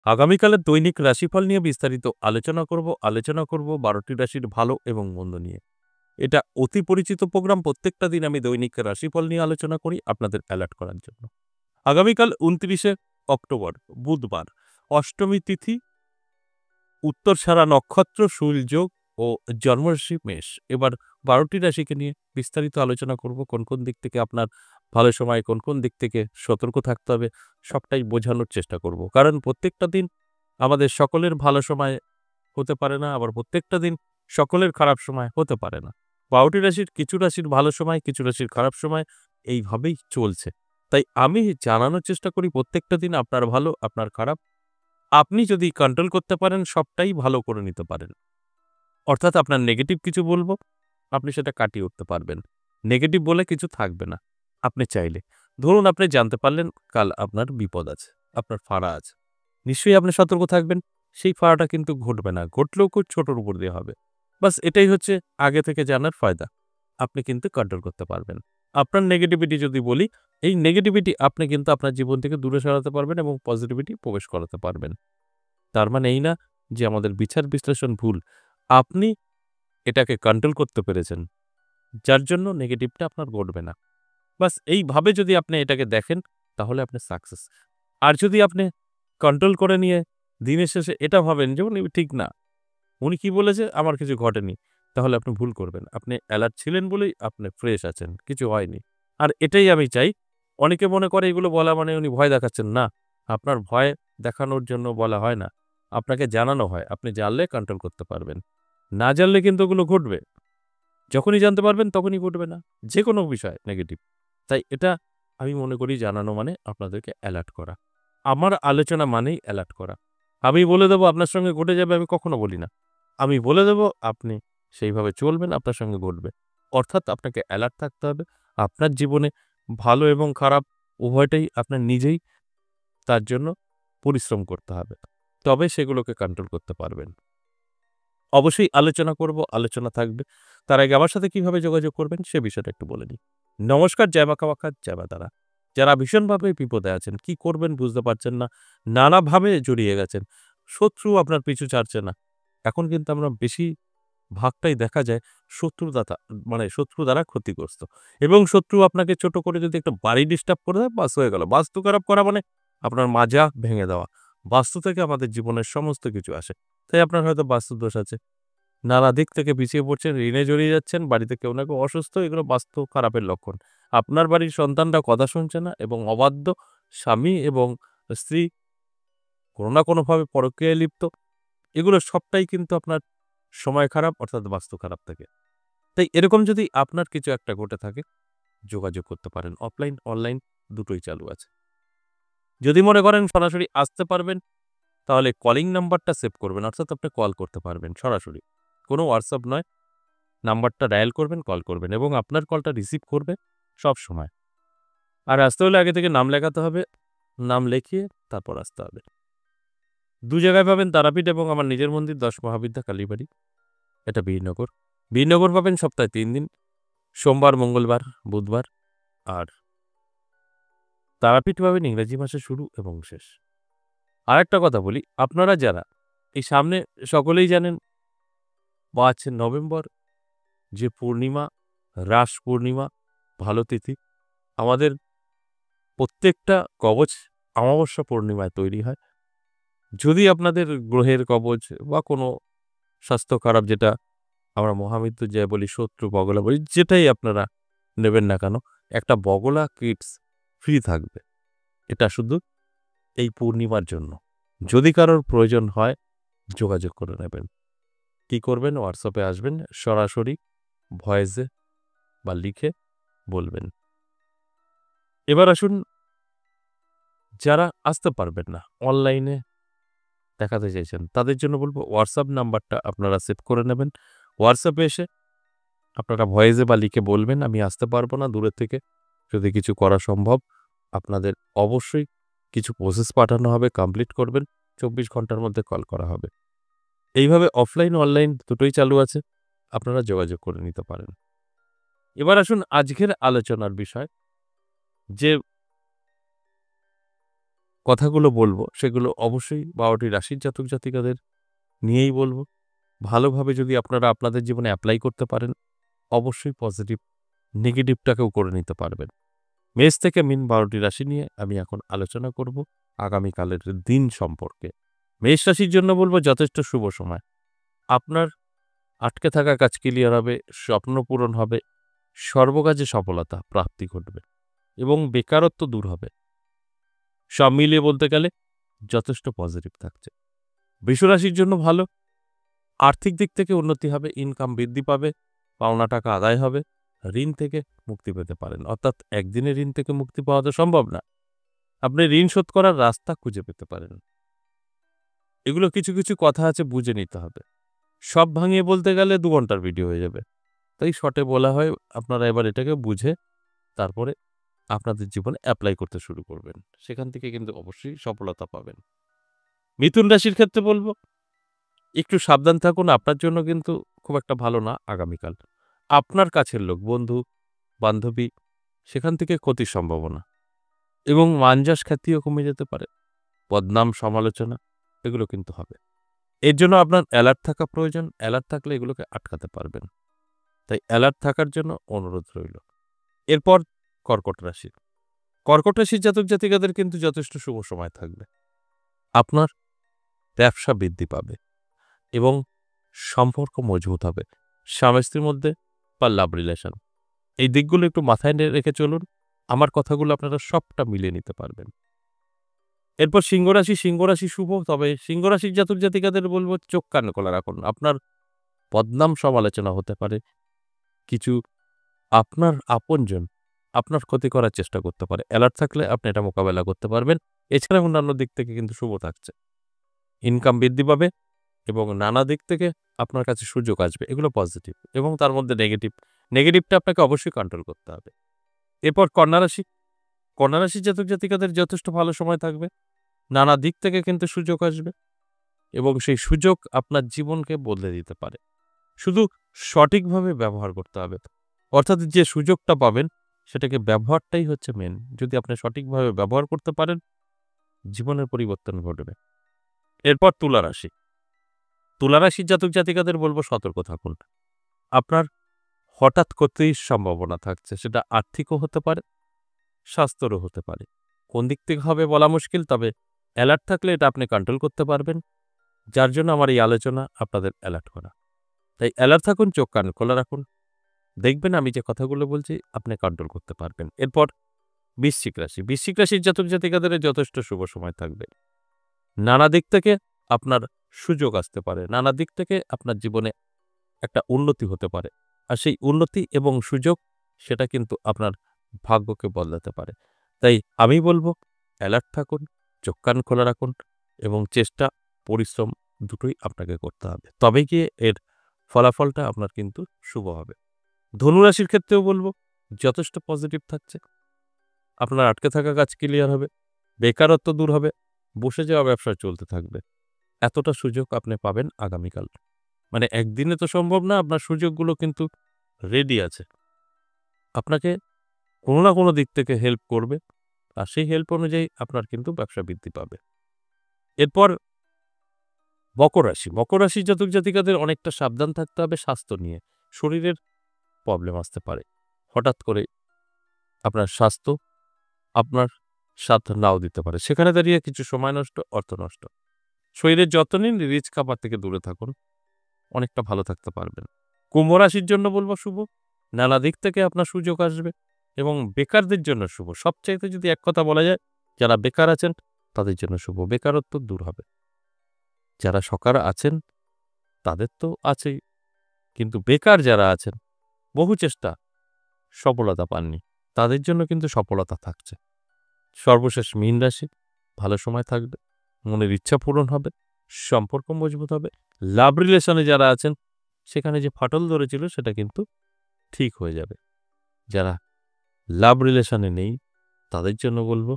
আগামীকালের দৈনিক রাশিফল নিয়ে বিস্তারিত আলোচনা করব ১২টি রাশির ভালো এবং মন্দ নিয়ে। এটা অতি পরিচিত প্রোগ্রাম। প্রত্যেকটা দিন আমি দৈনিক রাশিফল নিয়ে আলোচনা করি আপনাদের অ্যালার্ট করার জন্য। আগামীকাল ২৯শে অক্টোবর বুধবার, অষ্টমী তিথি, উত্তরসারা নক্ষত্র, শুলযোগ ও জন্মরাশি মেষ। এবার ১২টি রাশিকে নিয়ে বিস্তারিত আলোচনা করব। কোন কোন দিক থেকে আপনার ভালো সময়, কোন কোন দিক থেকে সতর্ক থাকতে হবে, সবটাই বোঝানোর চেষ্টা করব। কারণ প্রত্যেকটা দিন আমাদের সকলের ভালো সময় হতে পারে না, আবার প্রত্যেকটা দিন সকলের খারাপ সময় হতে পারে না। ১২টি রাশির কিছু রাশির ভালো সময়, কিছু রাশির খারাপ সময় এইভাবেই চলছে। তাই আমি জানানোর চেষ্টা করি প্রত্যেকটা দিন আপনার ভালো, আপনার খারাপ। আপনি যদি কন্ট্রোল করতে পারেন সবটাই ভালো করে নিতে পারেন। অর্থাৎ আপনার নেগেটিভ কিছু বলবো, আপনি সেটা কাটিয়ে উঠতে পারবেন। নেগেটিভ বলে কিছু থাকবে না আপনি চাইলে। ধরুন আপনি জানতে পারলেন কাল আপনার বিপদ আছে, আপনার ফাঁড়া আছে। নিশ্চয়ই আপনি সতর্ক থাকবেন। সেই ফাঁড়াটা কিন্তু ঘটবে না। ঘটলেও খুব ছোটর উপর দিয়ে হবে। বাস এটাই হচ্ছে আগে থেকে জানার ফায়দা। আপনি কিন্তু কন্ট্রোল করতে পারবেন। আপনার নেগেটিভিটি যদি বলি, এই নেগেটিভিটি আপনি কিন্তু আপনার জীবন থেকে দূরে সরাতে পারবেন এবং পজিটিভিটি প্রবেশ করাতে পারবেন। তার মানে এই না যে আমাদের বিচার বিশ্লেষণ ভুল। আপনি এটাকে কন্ট্রোল করতে পেরেছেন, যার জন্য নেগেটিভটা আপনার ঘটবে না। বাস এইভাবে যদি আপনি এটাকে দেখেন, তাহলে আপনি সাকসেস। আর যদি আপনি কন্ট্রোল করে নিয়ে দিনের শেষে এটা ভাবেন যে উনি ঠিক না, উনি কি বলেছে আমার কিছু ঘটেনি, তাহলে আপনি ভুল করবেন। আপনি অ্যালার্ট ছিলেন বলেই আপনি ফ্রেশ আছেন, কিছু হয়নি। আর এটাই আমি চাই। অনেকে মনে করে এগুলো বলা মানে উনি ভয় দেখাচ্ছেন। না, আপনার ভয় দেখানোর জন্য বলা হয় না। আপনাকে জানানো হয়। আপনি জানলে কন্ট্রোল করতে পারবেন। না জানলে কিন্তু ওগুলো ঘটবে। যখনই জানতে পারবেন তখনই ঘটবে না। যেকোনো বিষয় নেগেটিভ। তাই এটা আমি মনে করি জানানো মানে আপনাদেরকে অ্যালার্ট করা। আমার আলোচনা মানেই অ্যালার্ট করা। আমি বলে দেব আপনার সঙ্গে ঘটে যাবে আমি কখনো বলি না। আমি বলে দেব আপনি সেইভাবে চলবেন, আপনার সঙ্গে ঘটবে। অর্থাৎ আপনাকে অ্যালার্ট থাকতে হবে। আপনার জীবনে ভালো এবং খারাপ উভয়টাই আপনার নিজেই তার জন্য পরিশ্রম করতে হবে। তবে সেগুলোকে কন্ট্রোল করতে পারবেন। অবশ্যই আলোচনা করব, আলোচনা থাকবে। তার আগে আমার সাথে কিভাবে যোগাযোগ করবেন সে বিষয়টা একটু বলে নিই। নমস্কার, জয় মা কামাখ্যা, জয় মা তারা। যারা ভীষণভাবে বিপদে আছেন, কি করবেন বুঝতে পারছেন না, নানাভাবে জড়িয়ে গেছেন। শত্রু আপনার পিছু ছাড়ছে না। এখন কিন্তু আমরা বেশি ভাগটাই দেখা যায় শত্রু দ্বারা ক্ষতিগ্রস্ত। এবং শত্রু আপনাকে ছোট করে যদি একটা বাড়ি ডিস্টার্ব করে দেয়, বাস হয়ে গেল। বাস্তু খারাপ করা মানে আপনার মাজা ভেঙে দেওয়া। বাস্তু থেকে আমাদের জীবনের সমস্ত কিছু আসে। তাই আপনার হয়তো বাস্তুদোষ আছে। নানা দিক থেকে পিছিয়ে পড়ছেন, ঋণে জড়িয়ে যাচ্ছেন, বাড়িতে কেউ না কেউ অসুস্থ, এগুলো বাস্তু খারাপের লক্ষণ। আপনার বাড়ির সন্তানরা কথা শুনছে না এবং অবাধ্য, স্বামী এবং স্ত্রী কোনো না কোনোভাবে পরকীয়ায় লিপ্ত, এগুলো সবটাই কিন্তু আপনার সময় খারাপ অর্থাৎ বাস্তু খারাপ থেকে। তাই এরকম যদি আপনার কিছু একটা ঘটে থাকে, যোগাযোগ করতে পারেন। অফলাইন, অনলাইন দুটোই চালু আছে। যদি মনে করেন সরাসরি আসতে পারবেন, তাহলে কলিং নাম্বারটা সেভ করবেন। অর্থাৎ আপনি কল করতে পারবেন সরাসরি। কোনো WhatsApp নয়। নাম্বারটা ডায়াল করবেন, কল করবেন এবং আপনার কলটা রিসিভ করবে সবসময়। আর আসতে হলে আগে থেকে নাম লেখাতে হবে। নাম লিখিয়ে তারপর আসতে হবে। ২ জায়গায় পাবেন, তারাপীঠ এবং আমার নিজের মন্দির ১০ মহাবিদ্যা কালীবাড়ি। এটা বীরনগর। বীরনগর পাবেন সপ্তাহে ৩ দিন। সোমবার, মঙ্গলবার, বুধবার। আর তারাপীঠ পাবেন ইংরেজি মাসে শুরু এবং শেষ। আরেকটা কথা বলি, আপনারা যারা এই সামনে সকলেই জানেন ৫ নভেম্বর যে পূর্ণিমা, রাস পূর্ণিমা, ভালো তিথি। আমাদের প্রত্যেকটা কবচ অমাবস্যা পূর্ণিমায় তৈরি হয়। যদি আপনাদের গ্রহের কবচ বা কোনো স্বাস্থ্য খারাপ, যেটা আমরা মহামৃত্যুঞ্জয় বলি, শত্রু বগলা বলি, যেটাই আপনারা নেবেন না কেন, একটা বগলা কিটস ফ্রি থাকবে। এটা শুধু এই পূর্ণিমার জন্য। যদি কারোর প্রয়োজন হয় যোগাযোগ করে নেবেন। কি করবেন? হোয়াটসঅ্যাপে আসবেন, সরাসরি ভয়েসে বা লিখে বলবেন। এবার আসুন যারা আসতে পারবেন না, অনলাইনে দেখাতে চাইছেন, তাদের জন্য বলব হোয়াটসঅ্যাপ নাম্বারটা আপনারা সেভ করে নেবেন। হোয়াটসঅ্যাপে এসে আপনারা ভয়েসে বা লিখে বলবেন, আমি আসতে পারবো না দূরের থেকে। যদি কিছু করা সম্ভব, আপনাদের অবশ্যই কিছু প্রসেস পাঠানো হবে, কমপ্লিট করবেন। ২৪ ঘন্টার মধ্যে কল করা হবে। এইভাবে অফলাইন, অনলাইন দুটোই চালু আছে। আপনারা যোগাযোগ করে নিতে পারেন। এবার আসুন আজকের আলোচনার বিষয়, যে কথাগুলো বলবো সেগুলো অবশ্যই 12টি রাশির জাতক জাতিকাদের নিয়েই বলবো। ভালোভাবে যদি আপনারা আপনাদের জীবনে এপ্লাই করতে পারেন, অবশ্যই পজিটিভ, নেগেটিভটাকেও করে নিতে পারবেন। মেষ থেকে মীন 12টি রাশি নিয়ে আমি এখন আলোচনা করব আগামীকালের দিন সম্পর্কে। মেষ রাশির জন্য বলবো যথেষ্ট শুভ সময়। আপনার আটকে থাকা কাজ ক্লিয়ার হবে, স্বপ্ন পূরণ হবে, সর্বকাজে সফলতা প্রাপ্তি ঘটবে এবং বেকারত্ব দূর হবে। সব মিলিয়ে বলতে গেলে যথেষ্ট পজিটিভ থাকছে। বৃষ রাশির জন্য ভালো, আর্থিক দিক থেকে উন্নতি হবে, ইনকাম বৃদ্ধি পাবে, পাওনা টাকা আদায় হবে, ঋণ থেকে মুক্তি পেতে পারেন। অর্থাৎ একদিনে ঋণ থেকে মুক্তি পাওয়া তো সম্ভব না। আপনি ঋণ শোধ করার রাস্তা খুঁজে পেতে পারেন। এগুলো কিছু কিছু কথা আছে, বুঝে নিতে হবে। সব ভাঙিয়ে বলতে গেলে 2 ঘন্টার ভিডিও হয়ে যাবে। তাই শর্টে বলা হয়, আপনারা এবার এটাকে বুঝে তারপরে আপনাদের জীবনে এপ্লাই করতে শুরু করবেন। সেখান থেকে কিন্তু অবশ্যই সফলতা পাবেন। মিথুন রাশির ক্ষেত্রে বলব, একটু সাবধান থাকুন। আপনার জন্য কিন্তু খুব একটা ভালো না আগামীকাল। আপনার কাছের লোক, বন্ধু, বান্ধবী, সেখান থেকে ক্ষতির সম্ভাবনা এবং মানজাস খ্যাতিও কমে যেতে পারে। বদনাম, সমালোচনা এগুলো কিন্তু হবে। এর জন্য আপনার অ্যালার্ট থাকা প্রয়োজন। অ্যালার্ট থাকলে এগুলোকে আটকাতে পারবেন। তাই অ্যালার্ট থাকার জন্য অনুরোধ রইল। এরপর কর্কট রাশি। কর্কট রাশির জাতক জাতিকাদের কিন্তু যথেষ্ট শুভ সময় থাকবে। আপনার ব্যবসা বৃদ্ধি পাবে এবং সম্পর্ক মজবুত হবে স্বামী স্ত্রীর মধ্যে বা লাভ রিলেশন। এই দিকগুলো একটু মাথায় রেখে চলুন। আমার কথাগুলো আপনারা সবটা মিলিয়ে নিতে পারবেন। এরপর সিংহ রাশি। সিংহ রাশি শুভ, তবে সিংহ রাশির জাতক জাতিকাদের বলবো চোখ কান খোলা রাখুন। আপনার বদনাম সমালোচনা হতে পারে। কিছু আপনার আপনজন আপনার ক্ষতি করার চেষ্টা করতে পারে। অ্যালার্ট থাকলে আপনি এটা মোকাবেলা করতে পারবেন। এছাড়া অন্যান্য দিক থেকে কিন্তু শুভ থাকছে। ইনকাম বৃদ্ধি পাবে এবং নানা দিক থেকে আপনার কাছে সুযোগ আসবে। এগুলো পজিটিভ এবং তার মধ্যে নেগেটিভ। নেগেটিভটা আপনাকে অবশ্যই কন্ট্রোল করতে হবে। এরপর কন্যা রাশি। কন্যা রাশির জাতক জাতিকাদের যথেষ্ট ভালো সময় থাকবে। নানা দিক থেকে কিন্তু সুযোগ আসবে এবং সেই সুযোগ আপনার জীবনকে বদলে দিতে পারে। শুধু সঠিকভাবে ব্যবহার করতে হবে। অর্থাৎ যে সুযোগটা পাবেন সেটাকে ব্যবহারটাই হচ্ছে মেন। যদি আপনি সঠিকভাবে ব্যবহার করতে পারেন, জীবনের পরিবর্তন ঘটবে। এরপর তুলা রাশি। তুলা রাশির জাতক জাতিকাদের বলবো সতর্ক থাকুন। আপনার হঠাৎ ক্ষতির সম্ভাবনা থাকছে। সেটা আর্থিকও হতে পারে, স্বাস্থ্যেরও হতে পারে। কোন দিক থেকে হবে বলা মুশকিল, তবে অ্যালার্ট থাকলে এটা আপনি কন্ট্রোল করতে পারবেন। যার জন্য আমার এই আলোচনা আপনাদের অ্যালার্ট করা। তাই অ্যালার্ট থাকুন, চোখ কান খোলা রাখুন। দেখবেন আমি যে কথাগুলো বলছি আপনি কন্ট্রোল করতে পারবেন। এরপর বৃশ্চিক রাশি। বৃশ্চিক রাশির জাতক জাতিকাদের যথেষ্ট শুভ সময় থাকবে। নানা দিক থেকে আপনার সুযোগ আসতে পারে। নানা দিক থেকে আপনার জীবনে একটা উন্নতি হতে পারে। আর সেই উন্নতি এবং সুযোগ সেটা কিন্তু আপনার ভাগ্যকে বদলাতে পারে। তাই আমি বলবো অ্যালার্ট থাকুন, চোখ কান খোলা রাখুন এবং চেষ্টা, পরিশ্রম দুটোই আপনাকে করতে হবে। তবে গিয়ে এর ফলাফলটা আপনার কিন্তু শুভ হবে। ধনুরাশির ক্ষেত্রেও বলবো যথেষ্ট পজিটিভ থাকছে। আপনার আটকে থাকা কাজ ক্লিয়ার হবে, বেকারত্ব দূর হবে, বসে যাওয়া ব্যবসা চলতে থাকবে। এতটা সুযোগ আপনি পাবেন আগামীকাল। মানে একদিনে তো সম্ভব না, আপনার সুযোগগুলো কিন্তু রেডি আছে। আপনাকে কোনো না কোনো দিক থেকে হেল্প করবে আর সেই হেল্প অনুযায়ী আপনার কিন্তু ব্যবসা বৃদ্ধি পাবে। এরপর মকর রাশি। মকর রাশির জাতক জাতিকাদের অনেকটা সাবধান থাকতে হবে স্বাস্থ্য নিয়ে। শরীরের প্রবলেম আসতে পারে। হঠাৎ করে আপনার স্বাস্থ্য আপনার সাথ নাও দিতে পারে। সেখানে দাঁড়িয়ে কিছু সময় নষ্ট, অর্থ নষ্ট। শরীরের যত্ন নিন, রিচ খাবার থেকে দূরে থাকুন। অনেকটা ভালো থাকতে পারবেন। কুম্ভ রাশির জন্য বলবো শুভ। নানা দিক থেকে আপনার সুযোগ আসবে এবং বেকারদের জন্য শুভ। সবচাইতে যদি এক কথা বলা যায়, যারা বেকার আছেন তাদের জন্য শুভ। বেকারত্ব দূর হবে। যারা সকার আছেন তাদের তো আছেই, কিন্তু বেকার যারা আছেন, বহু চেষ্টা সফলতা পাননি, তাদের জন্য কিন্তু সফলতা থাকছে। সর্বশেষ মীন রাশি। ভালো সময় থাকবে, মনের ইচ্ছা পূরণ হবে, সম্পর্ক মজবুত হবে। লাভ রিলেশনে যারা আছেন সেখানে যে ফাটল ধরেছিল সেটা কিন্তু ঠিক হয়ে যাবে। যারা লাভ রিলেশনে নেই তাদের জন্য বলবো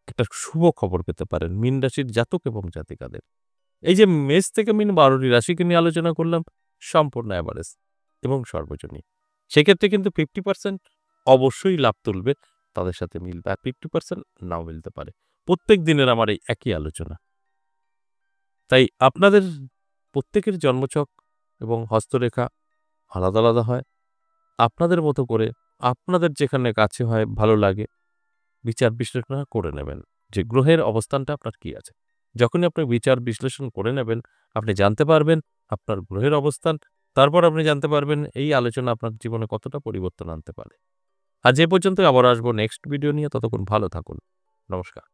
একটা শুভ খবর পেতে পারেন মীন রাশির জাতক এবং জাতিকাদের। এই যে মেষ থেকে মীন 12টি রাশিকে নিয়ে আলোচনা করলাম, সম্পূর্ণ অ্যাভারেজ এবং সর্বজনীন। সেক্ষেত্রে কিন্তু 50% অবশ্যই লাভ তুলবে, তাদের সাথে মিলবে, আর 50% নাও মিলতে পারে। প্রত্যেক দিনের আমার এই একই আলোচনা। তাই আপনাদের প্রত্যেকের জন্মছক এবং হস্তরেখা আলাদা, আলাদা হয়। আপনাদের মতো করে আপনাদের যেখানে কাছে হয়, ভালো লাগে, বিচার বিশ্লেষণ করে নেবেন যে গ্রহের অবস্থানটা আপনার কি আছে। যখনই আপনি বিচার বিশ্লেষণ করে নেবেন, আপনি জানতে পারবেন আপনার গ্রহের অবস্থান। তারপর আপনি জানতে পারবেন এই আলোচনা আপনার জীবনে কতটা পরিবর্তন আনতে পারে। আজ এ পর্যন্তই, আবার আসবো নেক্সট ভিডিও নিয়ে। ততক্ষণ ভালো থাকুন। নমস্কার।